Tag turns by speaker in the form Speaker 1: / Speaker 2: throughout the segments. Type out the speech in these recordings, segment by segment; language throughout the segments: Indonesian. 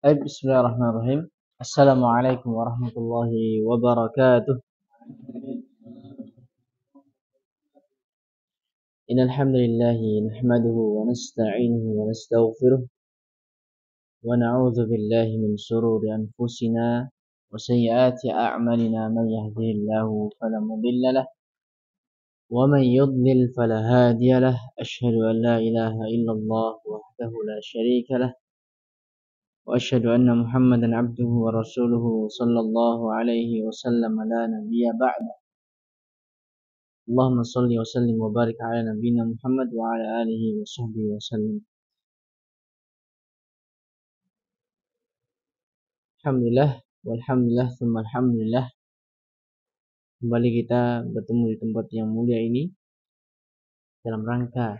Speaker 1: Bismillahirrahmanirrahim. Assalamualaikum warahmatullahi wabarakatuh. Innal hamdalillah nahmaduhu wa nasta'inuhu wa nastaghfiruh wa na'udzu billahi min shururi anfusina wa sayyiati a'malina man yahdihillahu fala mudilla lahu wa man yudlil fala hadiya lahu. Asyhadu an la ilaha illallah wahdahu la syarika lahu وأشهد أن محمدا عبده ورسوله صلى الله عليه وسلم لا نبي بعده. اللهم صل وسلم وبارك على نبينا محمد وعلى آله وصحبه وسلم. Alhamdulillah, walhamdulillah, tsumma alhamdulillah. Kembali kita bertemu di tempat yang mulia ini dalam rangka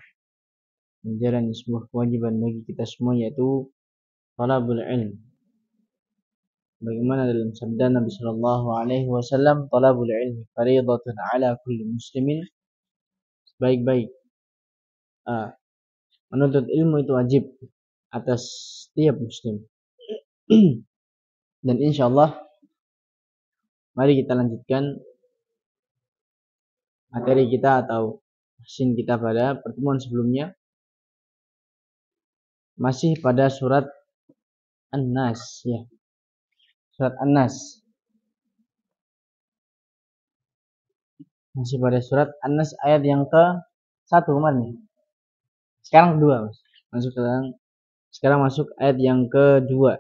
Speaker 1: menjalani sebuah kewajiban bagi kita semua, yaitu talabul ilm. Bagaimana dalam sabda Nabi Shallallahu Alaihi Wasallam, talabul ilmi fardhatun ala kulli muslimin. Baik-baik, menuntut ilmu itu wajib atas setiap muslim. Dan insya Allah, mari kita lanjutkan materi kita atau hasin kita pada pertemuan sebelumnya, masih pada surat An-Nas, ya. Surat An-Nas. Masih pada surat An-Nas ayat yang ke-1 kemarin. Sekarang kedua, Mas. Sekarang masuk ayat yang kedua.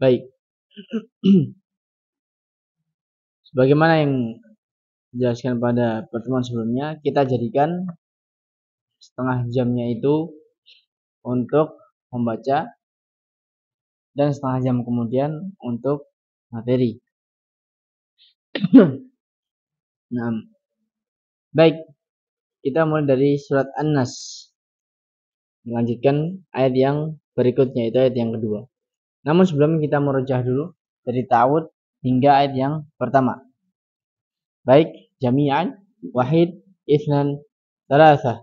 Speaker 1: Baik. Sebagaimana yang dijelaskan pada pertemuan sebelumnya, kita jadikan setengah jamnya itu untuk membaca dan setengah jam kemudian untuk materi. Nah, baik, kita mulai dari surat An-Nas, melanjutkan ayat yang berikutnya, itu ayat yang kedua. Namun sebelumnya kita merujah dulu dari ta'awud hingga ayat yang pertama. Baik, jami'an, wahid, itsnan, tsalatsa.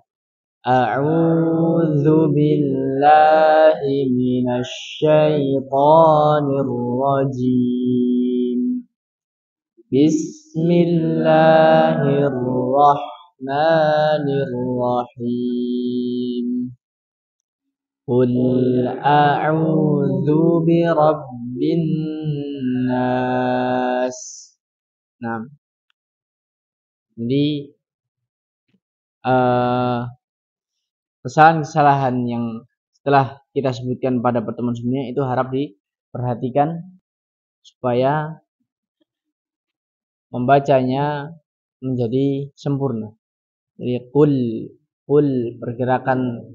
Speaker 1: A'udzu billahi minasy syaithanir rajim. Bismillahirrahmanirrahim. Qul a'udzu birabbin nas. Nah, jadi kesalahan-kesalahan yang setelah kita sebutkan pada pertemuan sebelumnya itu harap diperhatikan supaya membacanya menjadi sempurna. Jadi qul pergerakan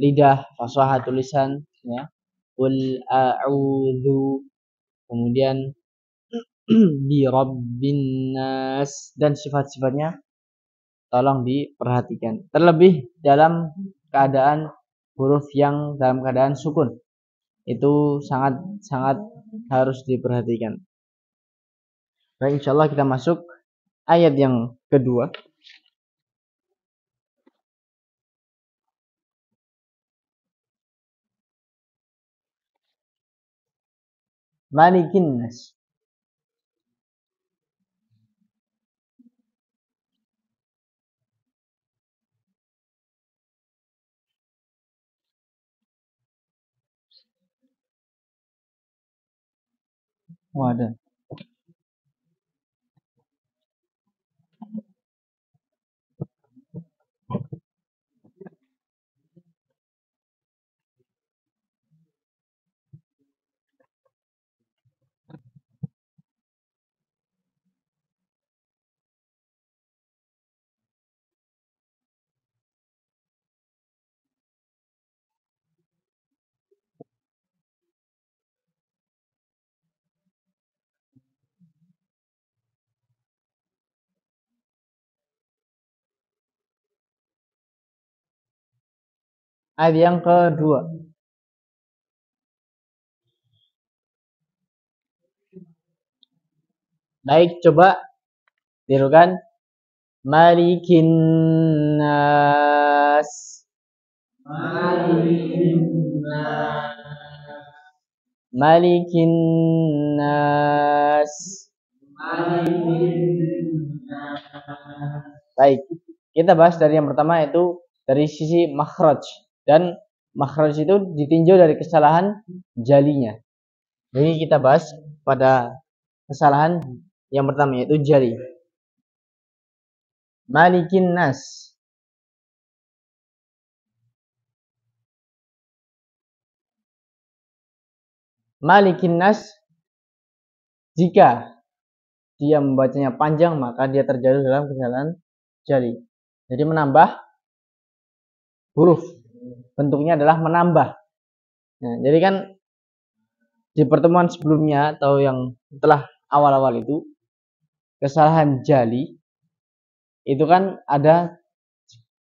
Speaker 1: lidah, fasahah tulisan, ya. Qul a'udzu, kemudian bi rabbin nas, dan sifat-sifatnya tolong diperhatikan. Terlebih dalam keadaan huruf yang dalam keadaan sukun, itu sangat harus diperhatikan. Baik, insyaallah kita masuk ayat yang kedua. Malikin nas. Wadah. Ayat yang kedua. Baik, coba tirukan. Malikin nas. Malikin nas. Malikin nas. Baik, kita bahas dari yang pertama, yaitu dari sisi makhraj. Dan makhraj itu ditinjau dari kesalahan jalinya. Jadi kita bahas pada kesalahan yang pertama, yaitu jali. Malikin nas. Malikin nas, jika dia membacanya panjang maka dia terjatuh dalam kesalahan jali. Jadi menambah huruf, bentuknya adalah menambah. Nah, jadi kan di pertemuan sebelumnya atau yang setelah awal-awal itu, kesalahan jali itu kan ada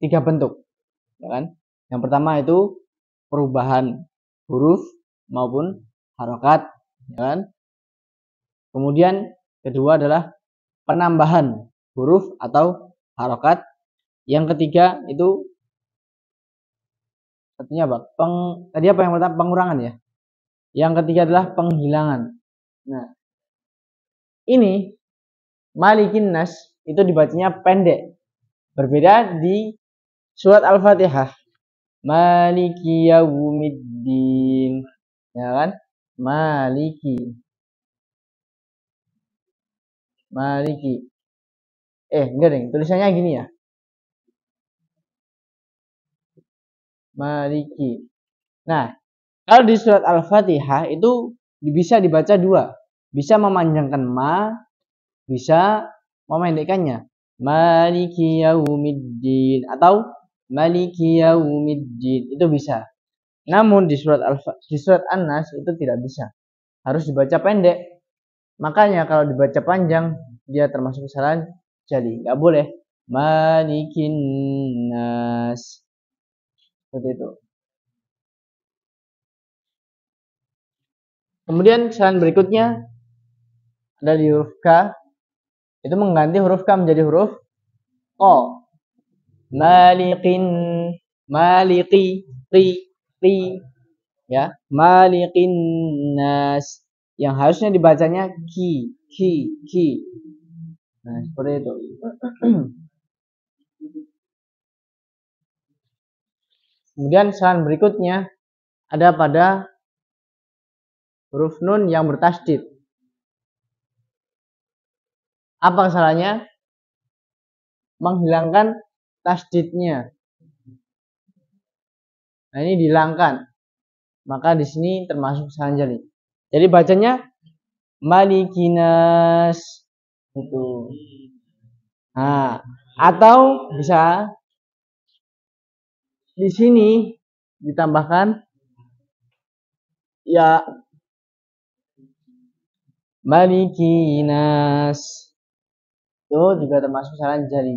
Speaker 1: 3 bentuk, ya kan? Yang pertama itu perubahan huruf maupun harokat, ya kan? Kemudian kedua adalah penambahan huruf atau harokat. Yang ketiga itu artinya apa? Tadi apa yang pertama? Pengurangan ya. Yang ketiga adalah penghilangan. Nah, ini Malikin nas itu dibacanya pendek. Berbeda di surat Al-Fatihah. Maliki yaumiddin. Ya kan? Maliki. Maliki. Enggak deh, tulisannya gini ya. Maliki. Nah, kalau di surat Al-Fatihah itu bisa dibaca 2. Bisa memanjangkan ma, bisa memendekkannya. Maliki yaumiddin atau Maliki yaumiddin, itu bisa. Namun di surat An-Nas itu tidak bisa. Harus dibaca pendek. Makanya kalau dibaca panjang dia termasuk kesalahan jali. Enggak boleh. Malikin nas. Seperti itu. Kemudian kesalahan berikutnya ada di huruf K. Itu mengganti huruf K menjadi huruf O. Malikin, maliki, ri, ya, malikin nas. Yang harusnya dibacanya ki. Nah, seperti itu. Kemudian kesalahan berikutnya ada pada huruf nun yang bertasydid. Apa kesalahannya? Menghilangkan tasydidnya. Nah, ini dihilangkan. Maka di sini termasuk kesalahan jali. Jadi bacanya malikinas itu. Nah, atau bisa di sini ditambahkan ya malikinas. Itu juga termasuk kesalahan jali.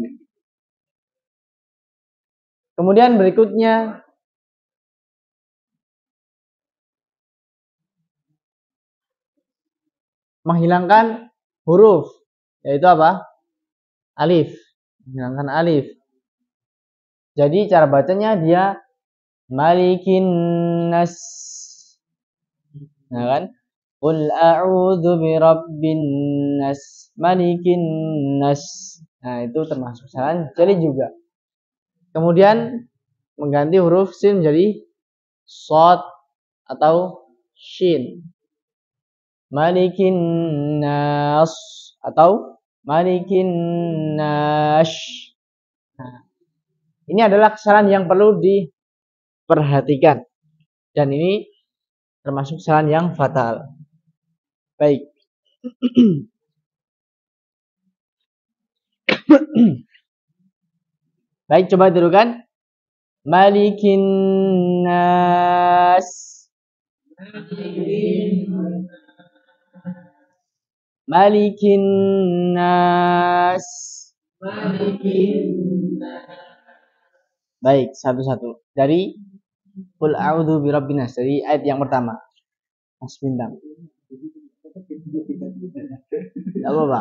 Speaker 1: Kemudian berikutnya menghilangkan huruf, yaitu apa? Alif. Menghilangkan alif. Jadi cara bacanya dia malikin nas. Nah kan? Qul a'udzu birabbin nas, malikin nas. Nah, itu termasuk kesalahan jali juga. Kemudian mengganti huruf sin menjadi shad atau shin. Malikin nas atau malikin nash. Nah, ini adalah kesalahan yang perlu diperhatikan. Dan ini termasuk kesalahan yang fatal. Baik. Baik, coba tirukan. Malikin nas. Malikin nas. Baik, satu-satu. Dari Qul a'udzu birabbin nas, dari ayat yang pertama. Mas Bintang. Enggak apa-apa.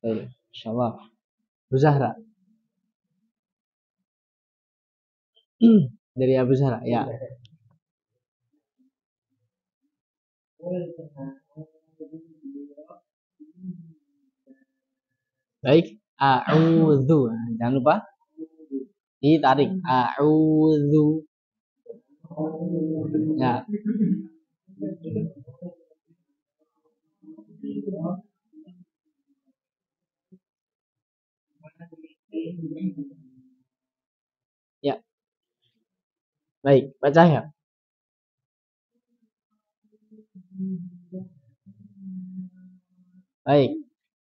Speaker 1: Baik, insyaallah. Bu Zahra. Dari Abu Zahra, ya. Baik, a'udzu. Jangan lupa ditarik. A'udzu. Ya. Ya. Baik, baca ya. Baik.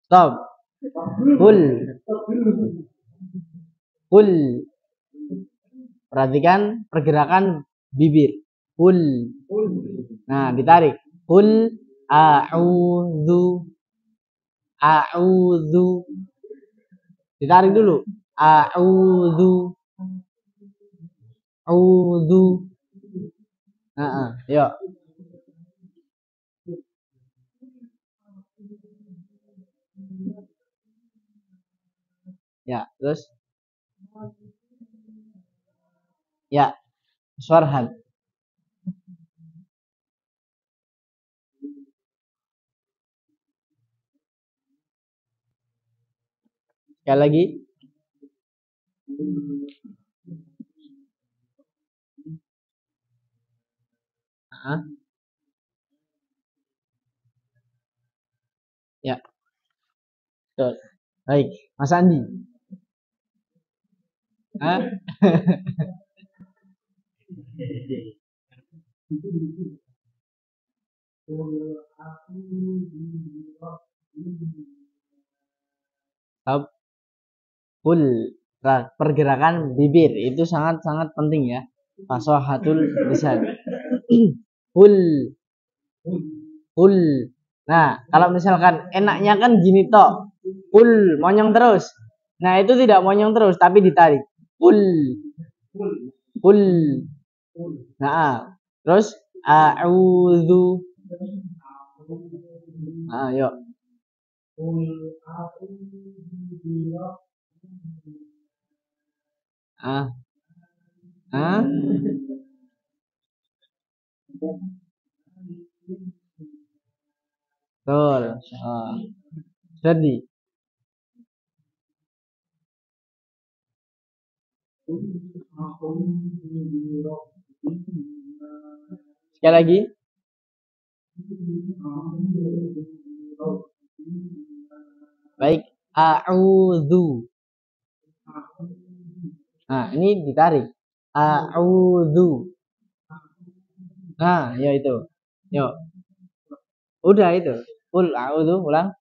Speaker 1: Stop. Kul. Kul. Perhatikan pergerakan bibir. Kul. Nah, ditarik. Kul a'udzu. A'udzu. Ditarik dulu. A'udzu. A'udzu. Nah, yuk. Ya, terus ya, Farhan. Sekali lagi. Nah, ya, betul. Baik, Mas Andi. Hah? Stop. Kul. Pergerakan bibir itu sangat-sangat penting ya. Fasahatul lisan. Kul. Kul. Nah, kalau misalkan enaknya kan gini toh. Kul, monyong terus. Nah, itu tidak monyong terus tapi ditarik. Kul. Kul. Nah, terus a'udzu. Ah, yuk. Ah, ah, betul. Ah, sedih. Sekali lagi. Baik, a'udzu. Nah, ini ditarik. A'udzu. Nah, ya itu. Yuk. Udah itu. Kul a'udzu, ulang.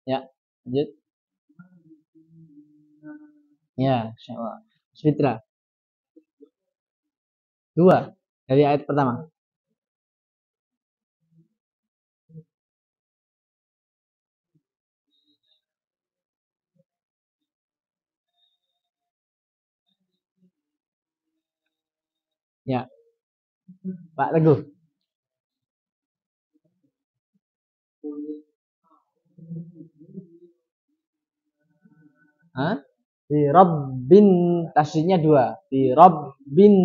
Speaker 1: Ya, lanjut. Ya, insyaallah. Fitra. Dua dari ayat pertama. Ya, Pak Teguh. Hah? Di Rabbin, tasydidnya dua. Di Rabbin.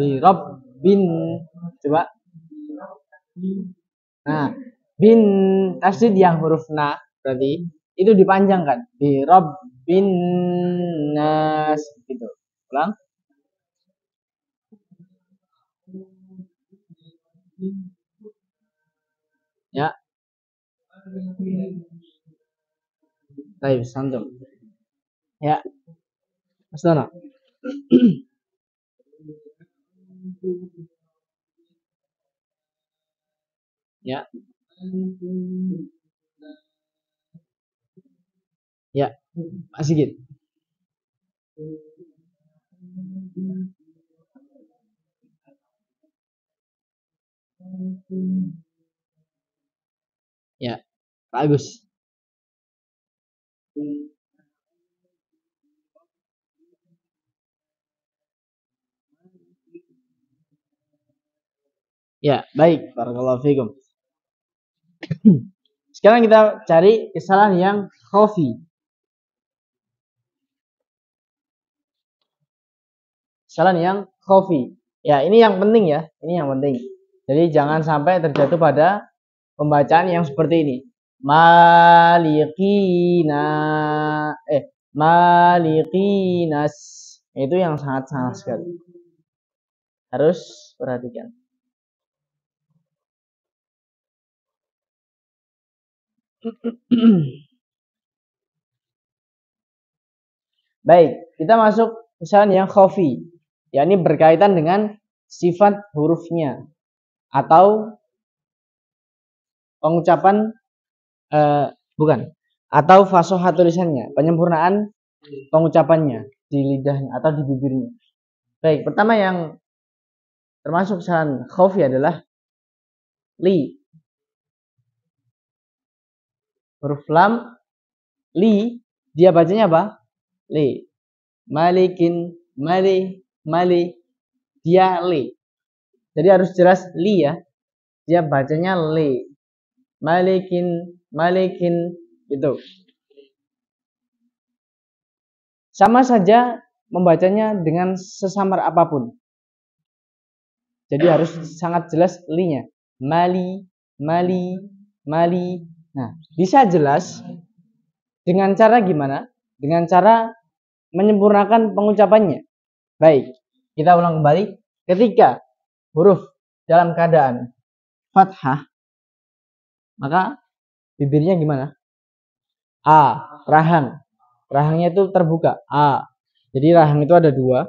Speaker 1: Di Rabbin. Coba. Nah, bin tasydid yang huruf na berarti itu dipanjangkan. Di Rabbin nas gitu. Ulang. Ya, baik, santum. Ya, Mas Dono. Ya, ya, Pak Sigit. Ya, Pak Agus. Ya, baik. Barakallahu fikum. Sekarang kita cari kesalahan yang khafi. Kesalahan yang khafi. Ya, ini yang penting ya. Ini yang penting. Jadi jangan sampai terjatuh pada pembacaan yang seperti ini. Malikina malikinas. Itu yang sangat salah sekali. Harus perhatikan. Baik, kita masuk kesalahan yang khafi. Yakni berkaitan dengan sifat hurufnya atau pengucapan bukan, atau fasoha tulisannya, penyempurnaan pengucapannya di lidahnya atau di bibirnya. Baik, pertama yang termasuk kesalahan khafi adalah li. Huruf lam li, dia bacanya apa? Li. Malikin, mali, dia li. Jadi harus jelas li ya. Dia bacanya li. Malikin gitu. Sama saja membacanya dengan sesamar apapun. Jadi harus sangat jelas li-nya. Mali. Nah, bisa jelas dengan cara gimana? Dengan cara menyempurnakan pengucapannya. Baik, kita ulang kembali. Ketika huruf dalam keadaan fathah, maka bibirnya gimana? A, rahang. Rahangnya itu terbuka. A. Jadi rahang itu ada dua.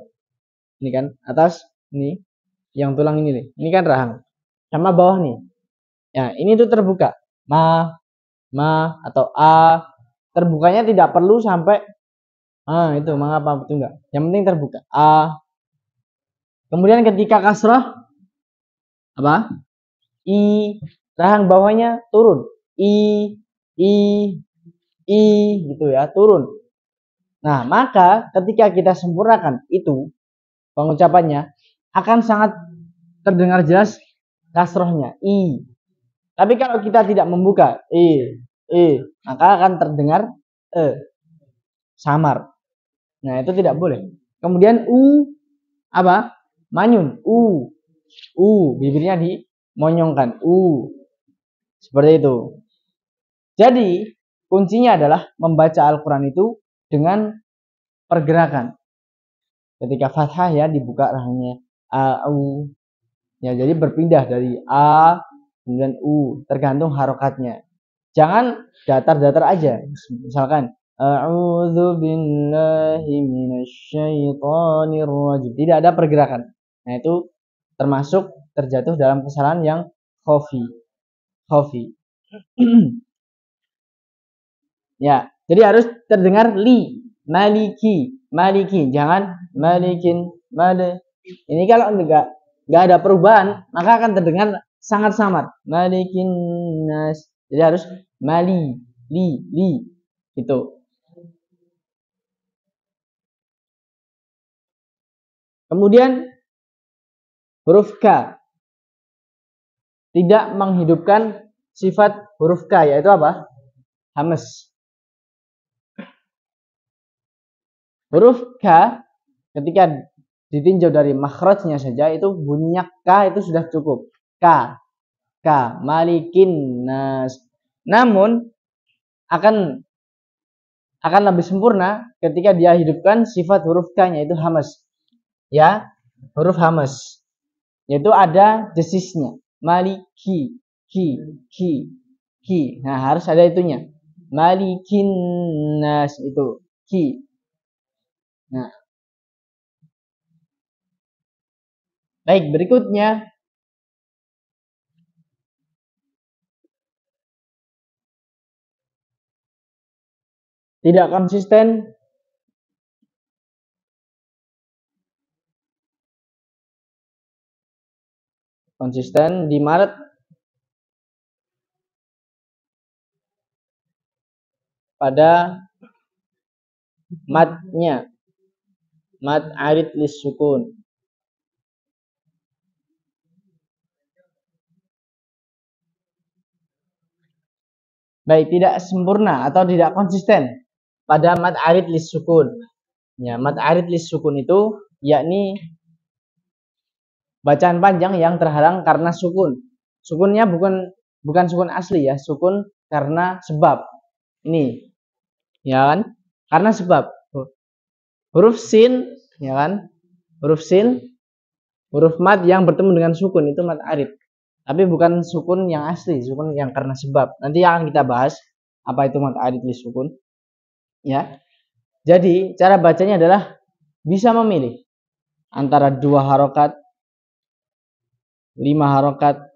Speaker 1: Ini kan atas, ini yang tulang ini nih. Ini kan rahang. Sama bawah nih. Ya, ini tuh terbuka. Ma atau A. Terbukanya tidak perlu sampai itu mengapa betul enggak? Yang penting terbuka. A. Kemudian ketika kasrah apa? I. Rahang bawahnya turun. I gitu ya, turun. Nah, maka ketika kita sempurnakan itu pengucapannya akan sangat terdengar jelas kasrohnya i. Tapi kalau kita tidak membuka maka akan terdengar samar. Nah, itu tidak boleh. Kemudian apa? Manyun. Bibirnya dimonyongkan. Seperti itu. Jadi kuncinya adalah membaca Al-Quran itu dengan pergerakan. Ketika fathah ya dibuka rahangnya u. Ya, jadi berpindah dari a kemudian tergantung harokatnya. Jangan datar-datar aja. Misalkan a'udzu billahi minasyaitonir rajim. Tidak ada pergerakan. Nah, itu termasuk terjatuh dalam kesalahan yang khafi. Ya, jadi harus terdengar li, maliki, jangan malikin, Ini kalau enggak ada perubahan, maka akan terdengar sangat samar. Malikin nas. Jadi harus mali, li, gitu. Kemudian huruf K tidak menghidupkan sifat huruf K, yaitu apa? Hamas. Huruf K ketika ditinjau dari makhrajnya saja itu bunyinya K itu sudah cukup. K malikin nas. Namun akan lebih sempurna ketika dia hidupkan sifat huruf K-nya itu hamas. Ya, huruf hamas. Yaitu ada desisnya. Maliki, ki. Nah, harus ada itunya. Malikin nas itu ki. Nah, baik, berikutnya tidak konsisten di Maret pada matnya, mat arid lis sukun. Baik, tidak sempurna atau tidak konsisten pada mad arid lis sukun. Ya, mad arid lis sukun itu yakni bacaan panjang yang terhalang karena sukun. Sukunnya bukan sukun asli ya, sukun karena sebab. Ini, ya kan? Karena sebab huruf sin, ya kan? Huruf sin, huruf mad yang bertemu dengan sukun itu mad arid. Tapi bukan sukun yang asli, sukun yang karena sebab. Nanti akan kita bahas apa itu mad arid lis sukun. Ya. Jadi, cara bacanya adalah bisa memilih antara 2 harokat, 5 harokat,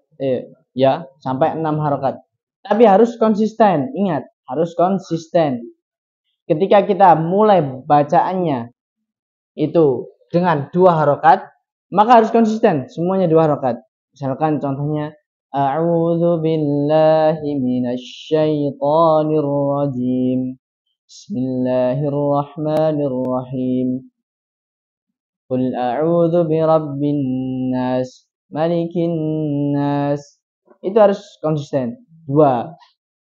Speaker 1: ya, sampai 6 harokat. Tapi harus konsisten, ingat, harus konsisten. Ketika kita mulai bacaannya itu dengan 2 harokat, maka harus konsisten, semuanya 2 harokat. Misalkan contohnya, A'udzu billahi minasyaitonir rajim. Bismillahirrahmanirrahim. Qul a'udzu birabbin nas, malikin nas. Itu harus konsisten. 2.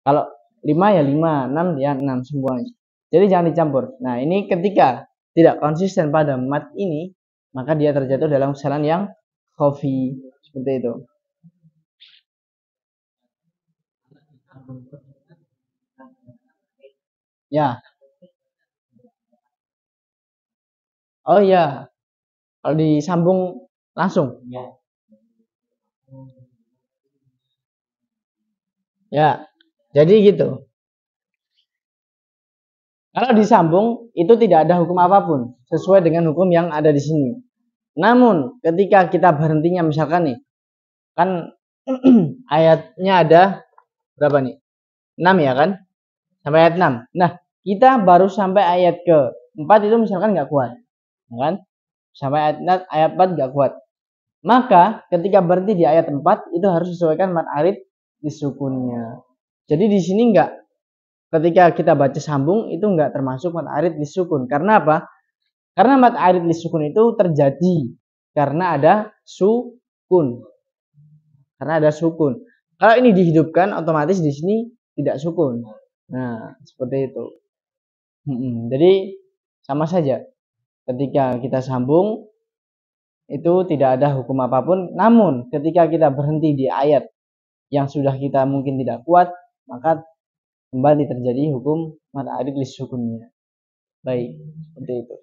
Speaker 1: Kalau 5 ya 5, 6 ya 6 semuanya. Jadi jangan dicampur. Nah, ini ketika tidak konsisten pada mat ini, maka dia terjatuh dalam kesalahan yang khafi. Seperti itu. Ya. Oh iya. Kalau disambung langsung. Ya. Jadi gitu. Kalau disambung itu tidak ada hukum apapun sesuai dengan hukum yang ada di sini. Namun ketika kita berhentinya misalkan nih, kan ayatnya ada berapa nih? 6 ya kan? Sampai ayat 6. Nah, kita baru sampai ayat ke-4 itu misalkan nggak kuat. Ya kan? Sampai ayat 4 nggak kuat. Maka ketika berhenti di ayat 4 itu harus disesuaikan mad arid di sukunnya. Jadi di sini nggak, ketika kita baca sambung itu nggak termasuk mad arid di sukun. Karena apa? Karena mad arid li sukun itu terjadi karena ada sukun. Karena ada sukun. Kalau ini dihidupkan otomatis di sini tidak sukun. Nah, seperti itu. Jadi sama saja. Ketika kita sambung itu tidak ada hukum apapun. Namun ketika kita berhenti di ayat yang sudah kita mungkin tidak kuat, maka kembali terjadi hukum mad arid li sukunnya. Baik, seperti itu.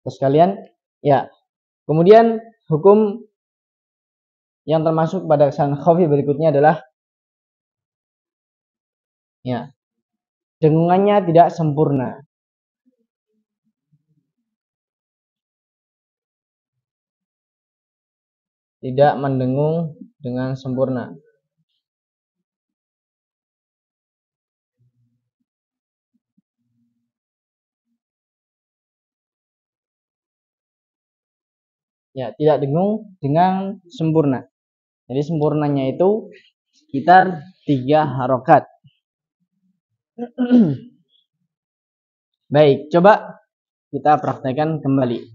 Speaker 1: Terus kalian, ya. Kemudian hukum yang termasuk pada kesalahan khafi berikutnya adalah, ya, dengungannya tidak sempurna. Tidak mendengung dengan sempurna. Ya, tidak dengung dengan sempurna. Jadi sempurnanya itu sekitar 3 harokat. Baik, coba kita praktekkan kembali.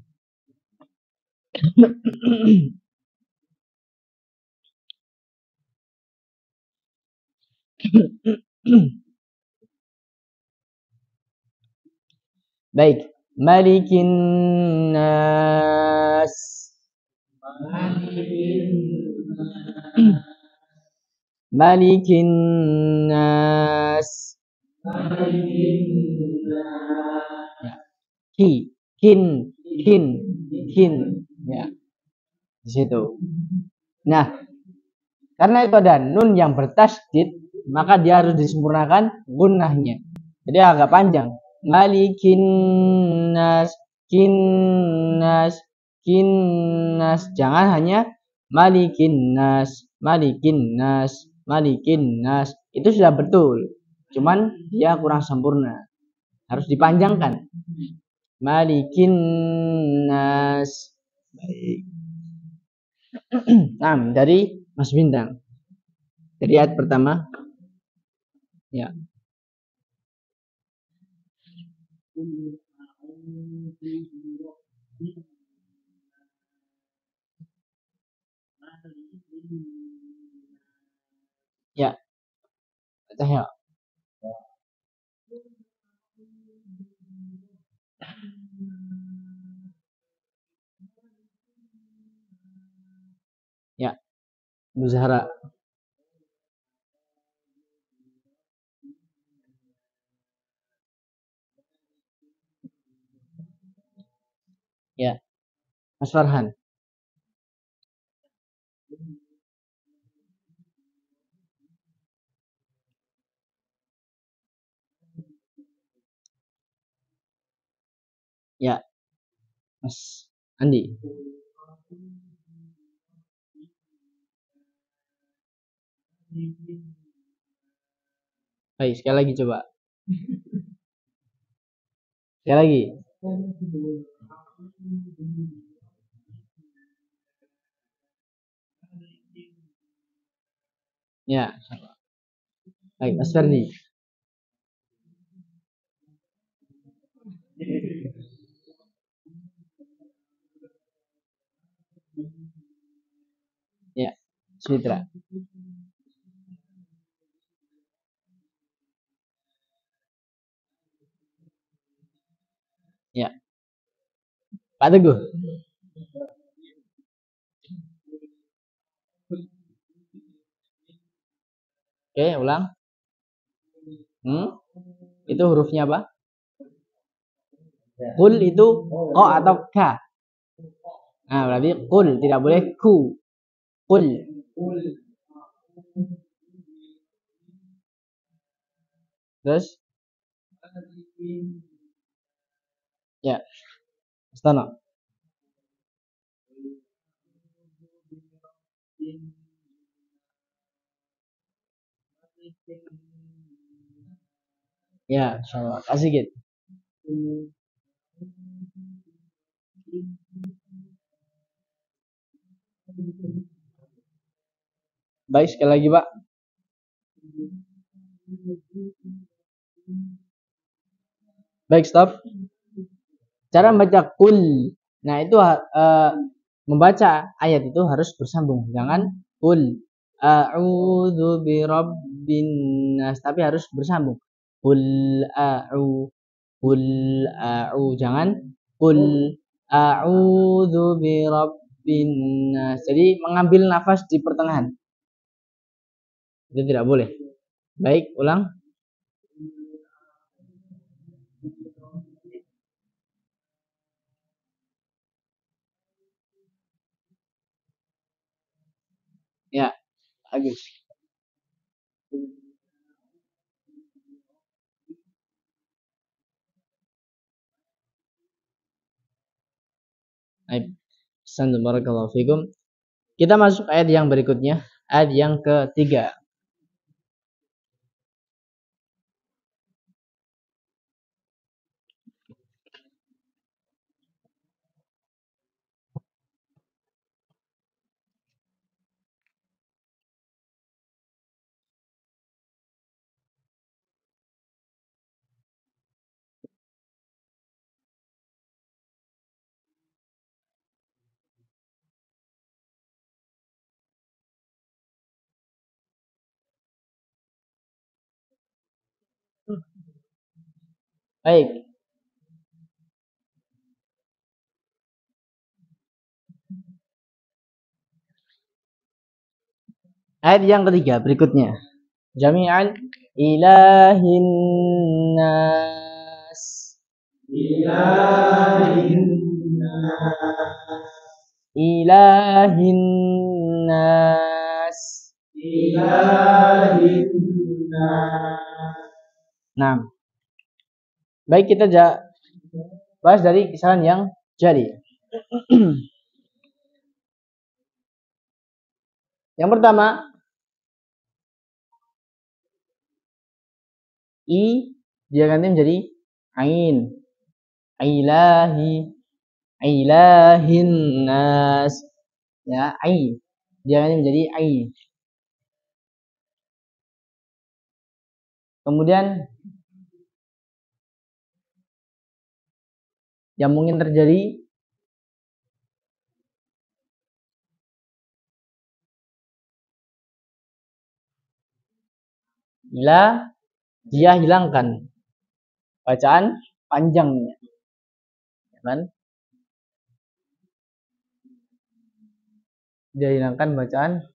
Speaker 1: Baik, Malikin Nas. Malikin Nas. Ya. Kin, ya, di situ. Nah, karena itu ada nun yang bertasydid, maka dia harus disempurnakan gunnahnya. Jadi agak panjang. Malikin nas, kinnas, kinnas. Jangan hanya malikin nas, malikin nas, malikin nas. Itu sudah betul. Cuman dia kurang sempurna. Harus dipanjangkan. Malikin nas. Baik. Nah, dari Mas Bintang. Dari ayat pertama. Ya. Cahyo. Ya, Bu Zahra. Ya, Mas Farhan. Ya, Mas Andi. Baik, sekali lagi coba. Sekali lagi. Ya, baik, Mas Ferdi. Ya, Suitra. Ya, Pak Teguh. Oke, ulang. Itu hurufnya apa? Kul itu ko atau ka? Nah, berarti kul, tidak boleh ku. Kul. Terus? Ya, Astono. Ya, insyaallah. Kasih gitu. Baik, sekali lagi, Pak. Baik, stop. Cara membaca kul. Nah, itu membaca ayat itu harus bersambung. Jangan kul a'udzu birabbin nas, tapi harus bersambung. Kul kul jangan kul a'udzu birabbin nas. Jadi mengambil nafas di pertengahan. Itu tidak boleh. Baik, ulang. Ya, bagus. Baik. Barakallahu fikum. Kita masuk ayat yang berikutnya, ayat yang ketiga. Baik, ayat yang ketiga berikutnya. Jami'an ilahin nas. Ilahin nas. Ilahin nas. Ilahin nas. Nah, baik, kita bahas dari kesalahan yang jadi. Yang pertama, dia ganti menjadi ain. Ilahi, ilahin nas. Ya, dia ganti menjadi ai. Kemudian yang mungkin terjadi ila, dia hilangkan bacaan panjangnya, kan? Dia hilangkan bacaan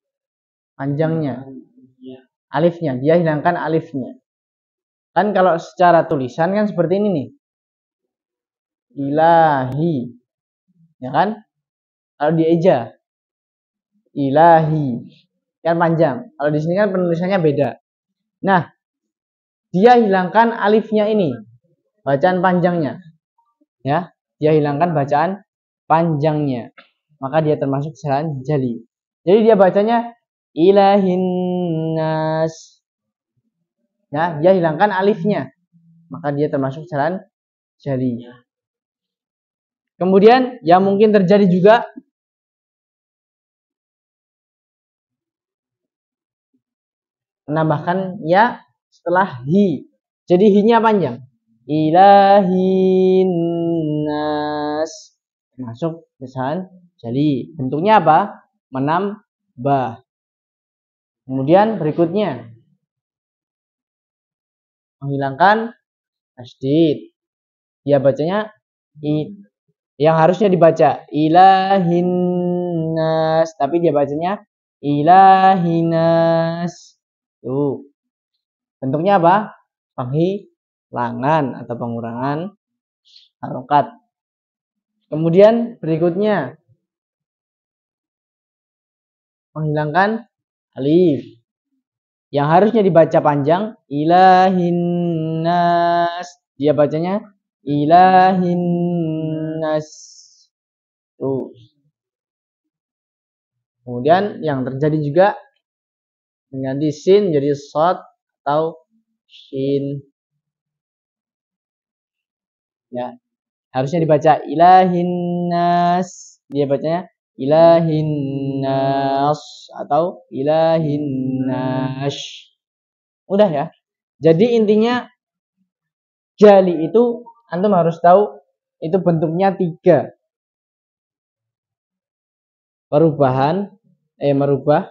Speaker 1: panjangnya, alifnya, dia hilangkan alifnya. Kan kalau secara tulisan kan seperti ini nih, ilahi, ya kan? Kalau dieja, ilahi, kan panjang. Kalau di sini kan penulisannya beda. Nah, dia hilangkan alifnya ini, bacaan panjangnya, ya. Dia hilangkan bacaan panjangnya, maka dia termasuk kesalahan jali. Jadi dia bacanya ilahin nas, ya. Dia hilangkan alifnya, maka dia termasuk kesalahan jali. Kemudian yang mungkin terjadi juga menambahkan ya setelah hi. Jadi hi-nya panjang. Ilahin nas, masuk kesalahan jali. Bentuknya apa? Menambah. Kemudian berikutnya menghilangkan tasdid. Dia bacanya yang harusnya dibaca ilahin nas, tapi dia bacanya ilahinas. Tuh. Bentuknya apa? Penghilangan atau pengurangan harokat. Kemudian berikutnya menghilangkan alif. Yang harusnya dibaca panjang ilahinas, dia bacanya ilahinas. Tuh. Kemudian yang terjadi juga mengganti sin jadi shad atau shin. Ya, harusnya dibaca ilahinas, dia bacanya ilahinas atau ilahinas. Udah ya. Jadi intinya jali itu antum harus tahu itu bentuknya 3. Perubahan, merubah,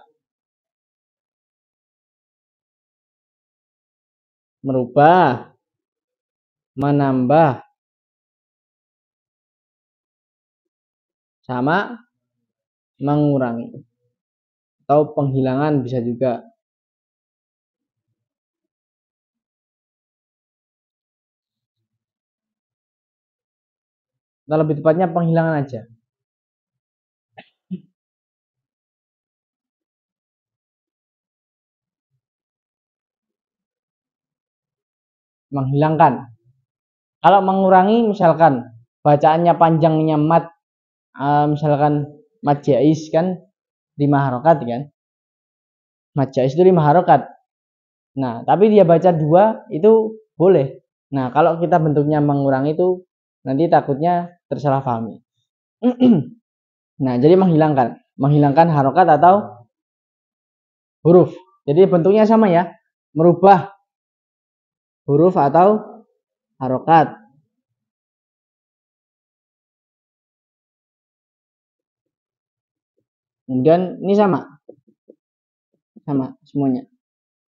Speaker 1: menambah, sama mengurangi atau penghilangan bisa juga. Atau lebih tepatnya penghilangan aja. Menghilangkan. Kalau mengurangi misalkan bacaannya panjangnya mat, misalkan mat jais kan 5 harokat kan. Mat jais itu 5 harokat. Nah, tapi dia baca 2 itu boleh. Nah, kalau kita bentuknya mengurangi itu nanti takutnya tersalah pahami. Nah, jadi menghilangkan harokat atau huruf. Jadi bentuknya sama ya, merubah huruf atau harokat. Kemudian ini sama semuanya.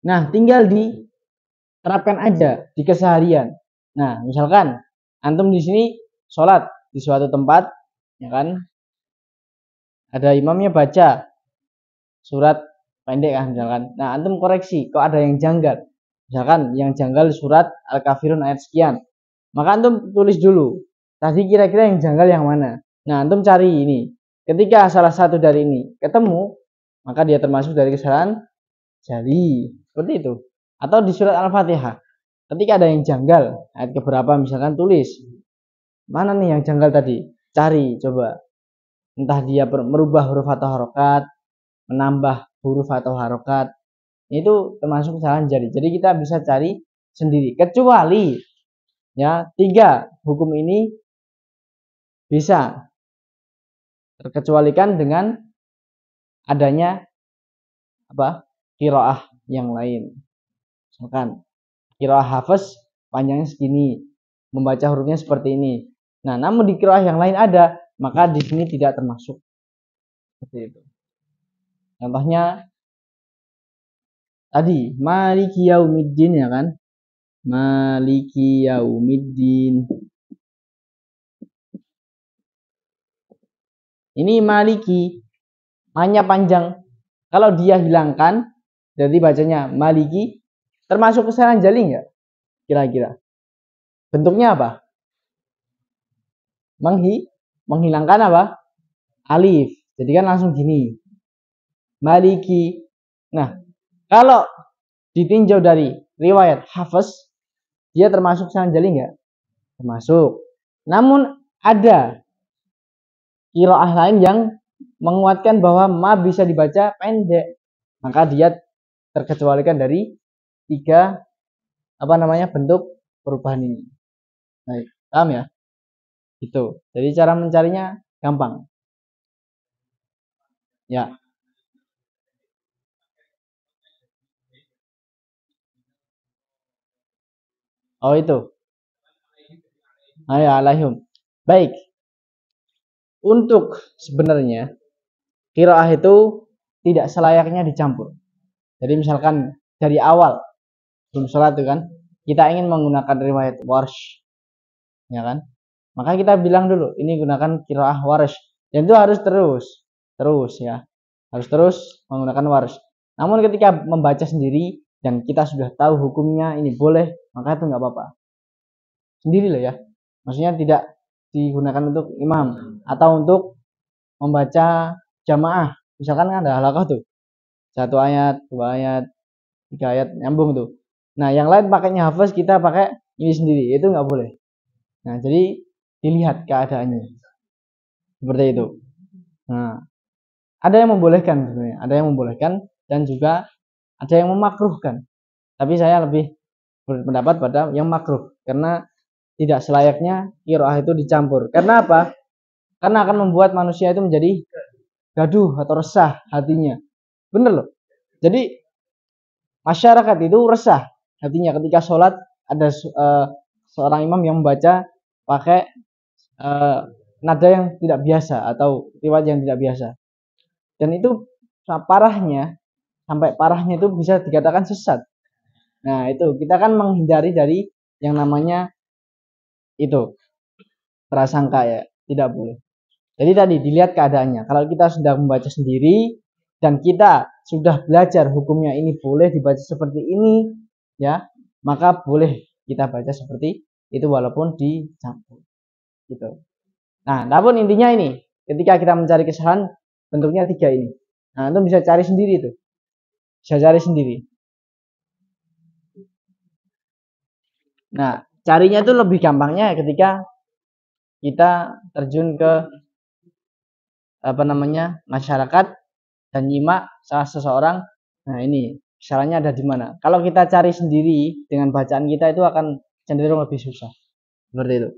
Speaker 1: Nah, tinggal diterapkan aja di keseharian. Nah, misalkan antum di sini sholat di suatu tempat, ya kan? Ada imamnya baca surat pendek kan, misalkan. Nah, antum koreksi, kok ada yang janggal. Misalkan yang janggal surat Al-Kafirun ayat sekian. Maka antum tulis dulu. Tadi kira-kira yang janggal yang mana? Nah, antum cari ini. Ketika salah satu dari ini ketemu, maka dia termasuk dari kesalahan jali. Seperti itu. Atau di surat Al-Fatihah. Ketika ada yang janggal, ayat keberapa misalkan tulis. Mana nih yang janggal tadi? Cari, coba. Entah dia merubah huruf atau harokat, menambah huruf atau harokat. Itu termasuk kesalahan jali. Jadi kita bisa cari sendiri. Kecuali ya 3 hukum ini bisa terkecualikan dengan adanya apa? Qiraah yang lain. Misalkan qiraah hafaz panjangnya segini, membaca hurufnya seperti ini. Nah, namun di qiraah yang lain ada, maka di sini tidak termasuk. Seperti itu. Contohnya Tadi maliki yaumiddin ya kan? Maliki yaumiddin. Ini maliki, hanya panjang. Kalau dia hilangkan, jadi bacanya maliki, termasuk kesalahan jali nggak? Kira-kira. Bentuknya apa? Menghilangkan apa? Alif. Jadi kan langsung gini. Maliki. Nah, kalau ditinjau dari riwayat Hafiz, dia termasuk kesalahan jali nggak? Termasuk. Namun ada qiraah lain yang menguatkan bahwa ma bisa dibaca pendek. Maka dia terkecualikan dari tiga bentuk perubahan ini. Baik, paham ya? Gitu. Jadi cara mencarinya gampang. Ya. Oh itu. Ayo alaihum. Baik. Untuk sebenarnya qiraah itu tidak selayaknya dicampur. Jadi misalkan dari awal sebelum sholat itu kan kita ingin menggunakan riwayat warsh, ya kan? Maka kita bilang dulu ini gunakan qiraah warsh dan itu harus terus ya, harus terus menggunakan warsh. Namun ketika membaca sendiri dan kita sudah tahu hukumnya ini boleh, maka itu nggak apa-apa. Sendiri loh ya, maksudnya tidak digunakan untuk imam atau untuk membaca jamaah. Misalkan kan ada halaqah tuh, satu ayat, dua ayat, tiga ayat nyambung tuh. Nah yang lain pakainya hafaz, kita pakai ini sendiri, itu nggak boleh. Nah jadi dilihat keadaannya seperti itu. Nah ada yang membolehkan sebenarnya, ada yang membolehkan dan juga ada yang memakruhkan. Tapi saya lebih berpendapat pada yang makruh karena tidak selayaknya qiraah itu dicampur. Karena apa? Karena akan membuat manusia itu menjadi gaduh atau resah hatinya. Bener loh. Jadi masyarakat itu resah hatinya ketika sholat ada seorang imam yang membaca pakai nada yang tidak biasa atau riwayat yang tidak biasa. Dan itu sampai parahnya itu bisa dikatakan sesat. Nah itu kita kan menghindari dari yang namanya itu prasangka ya, tidak boleh. Jadi tadi dilihat keadaannya. Kalau kita sudah membaca sendiri dan kita sudah belajar hukumnya ini boleh dibaca seperti ini, ya, maka boleh kita baca seperti itu walaupun dicampur. Gitu. Nah, namun intinya ini, ketika kita mencari kesalahan bentuknya tiga ini. Nah, itu bisa cari sendiri itu. Bisa cari sendiri. Nah, carinya itu lebih gampangnya ketika kita terjun ke masyarakat dan nyimak salah seseorang. Nah ini kesalahannya ada di mana. Kalau kita cari sendiri dengan bacaan kita itu akan cenderung lebih susah seperti itu.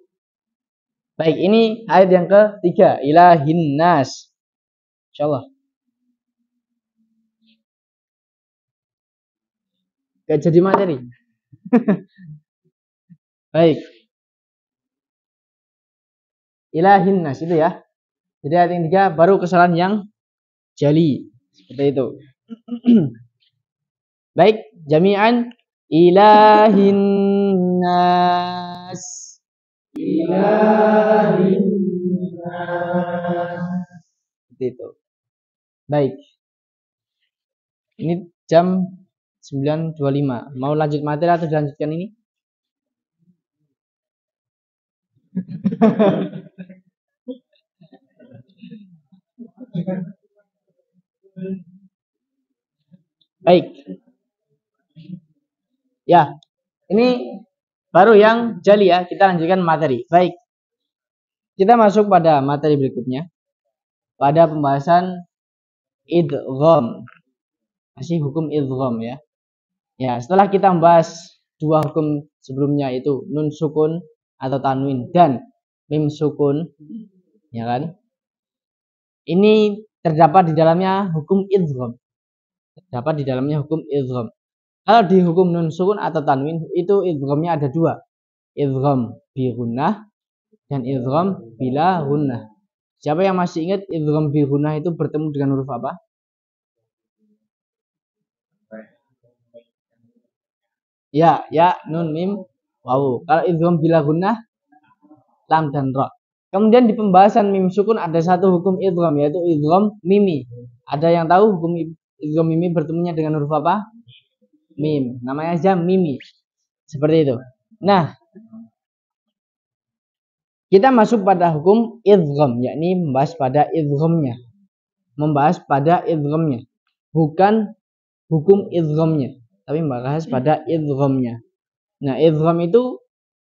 Speaker 1: Baik, ini ayat yang ketiga, ilahin nas. Insyaallah gak jadi materi. Baik, ilahin nas itu ya. Jadi ayat yang ketiga baru kesalahan yang jali seperti itu. Baik, jami'an ilahin nas. Ilahin nas. Seperti itu. Baik. Ini jam 9.25. Mau lanjut materi atau dilanjutkan ini? Baik. Ya, ini baru yang jali ya. Kita lanjutkan materi. Baik. Kita masuk pada materi berikutnya. Pada pembahasan idgham. Masih hukum idgham ya. Ya, setelah kita membahas dua hukum sebelumnya itu nun sukun atau tanwin dan mim sukun, ya kan? Ini terdapat di dalamnya hukum idgham. Terdapat di dalamnya hukum idgham. Kalau di hukum nun sukun atau tanwin itu idghamnya ada dua. Idgham bi gunnah dan idgham bila gunnah. Siapa yang masih ingat idgham bi gunnah itu bertemu dengan huruf apa? Ya, ya, nun, mim, wawu. Kalau idgham bila gunnah, lam dan ra. Kemudian di pembahasan mim sukun ada satu hukum idgham yaitu idgham mimi. Ada yang tahu hukum idgham mimi bertemunya dengan huruf apa? Mim. Namanya aja mimi. Seperti itu. Nah, kita masuk pada hukum idgham, yakni membahas pada idghamnya. Membahas pada idghamnya. Bukan hukum idghamnya, tapi membahas pada idghamnya. Nah, idgham itu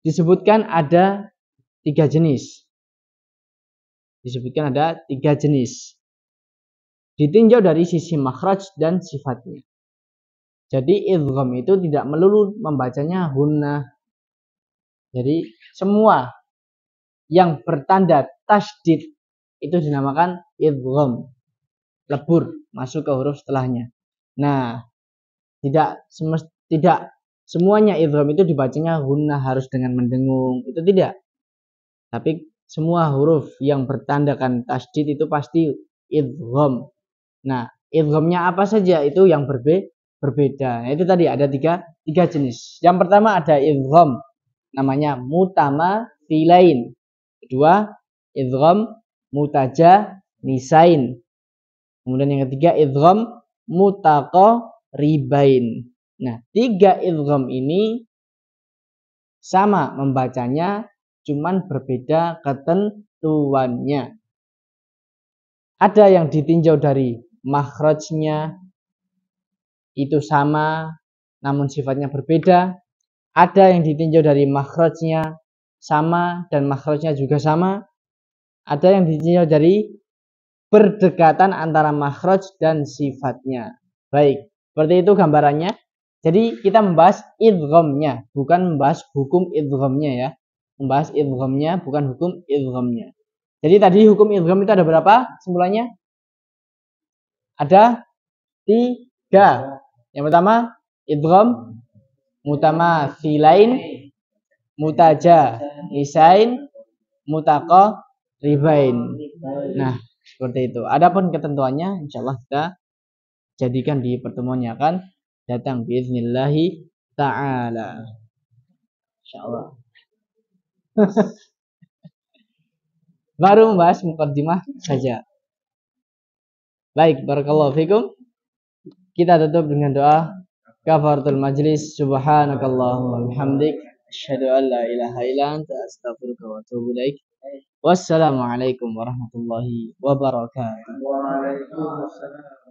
Speaker 1: disebutkan ada 3 jenis. Disebutkan ada 3 jenis. Ditinjau dari sisi makhraj dan sifatnya. Jadi idgham itu tidak melulu membacanya hunnah. Jadi semua yang bertanda tasydid itu dinamakan idgham. Lebur masuk ke huruf setelahnya. Nah, tidak semuanya idgham itu dibacanya hunnah harus dengan mendengung. Itu tidak. Tapi semua huruf yang bertandakan tasydid itu pasti idgham. Nah, idghamnya apa saja itu yang berbeda. Nah, itu tadi ada tiga jenis. Yang pertama ada idgham namanya mutamathilain. Kedua, idgham mutajanisain. Kemudian yang ketiga idgham mutaqaribain. Nah, 3 idgham ini sama membacanya, cuman berbeda ketentuannya. Ada yang ditinjau dari makhrajnya itu sama, namun sifatnya berbeda. Ada yang ditinjau dari makhrajnya sama dan makhrajnya juga sama. Ada yang ditinjau dari berdekatan antara makhraj dan sifatnya. Baik, seperti itu gambarannya. Jadi kita membahas idghamnya, bukan membahas hukum idghamnya ya. Membahas idghamnya, bukan hukum idghamnya. Jadi tadi hukum idgham itu ada berapa kesimpulannya? Ada 3. Yang pertama idgham mutamathilain, mutajanisain, mutaqaribain. Nah, seperti itu. Adapun ketentuannya insyaallah kita jadikan di pertemuan yang akan datang biiznillahi taala. Insyaallah. Baru membahas mukaddimah saja. Baik, barakallahu fikum. Kita tutup dengan doa kafaratul majlis. Subhanakallahumma wa bihamdik asyhadu an la ilaha illa anta astaghfiruka wa atubu ilaik. Wassalamualaikum warahmatullahi wabarakatuh. Waalaikumsalam.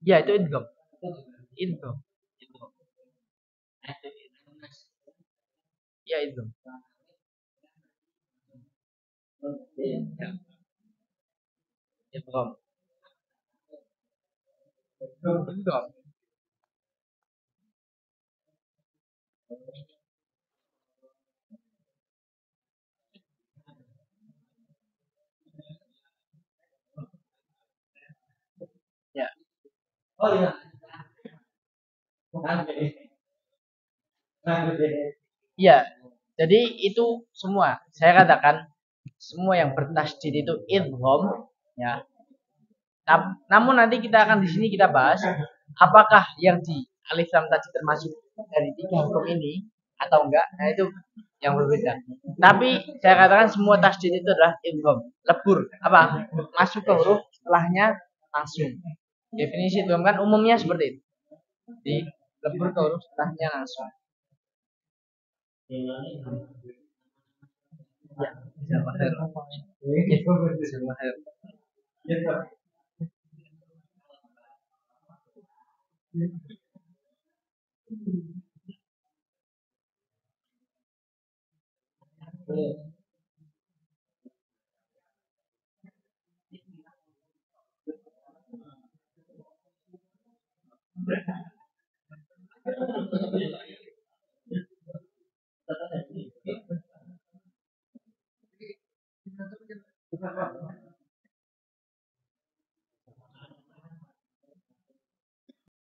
Speaker 1: Ya, itu idgham. Idgham. Ya, idgham. Idgham. Idgham. Ya. Oh iya. Iya. Jadi itu semua. Saya katakan semua yang bertasydid itu idgham ya. Namun nanti kita akan di sini kita bahas apakah yang di alif lam tadi termasuk dari 3 hukum ini atau enggak. Nah, itu yang berbeda. Tapi saya katakan semua tasydid itu adalah idgham, lebur apa? Masuk ke huruf setelahnya langsung. Definisi idgham kan umumnya seperti itu. Di lebur ke huruf setelahnya langsung. Ya,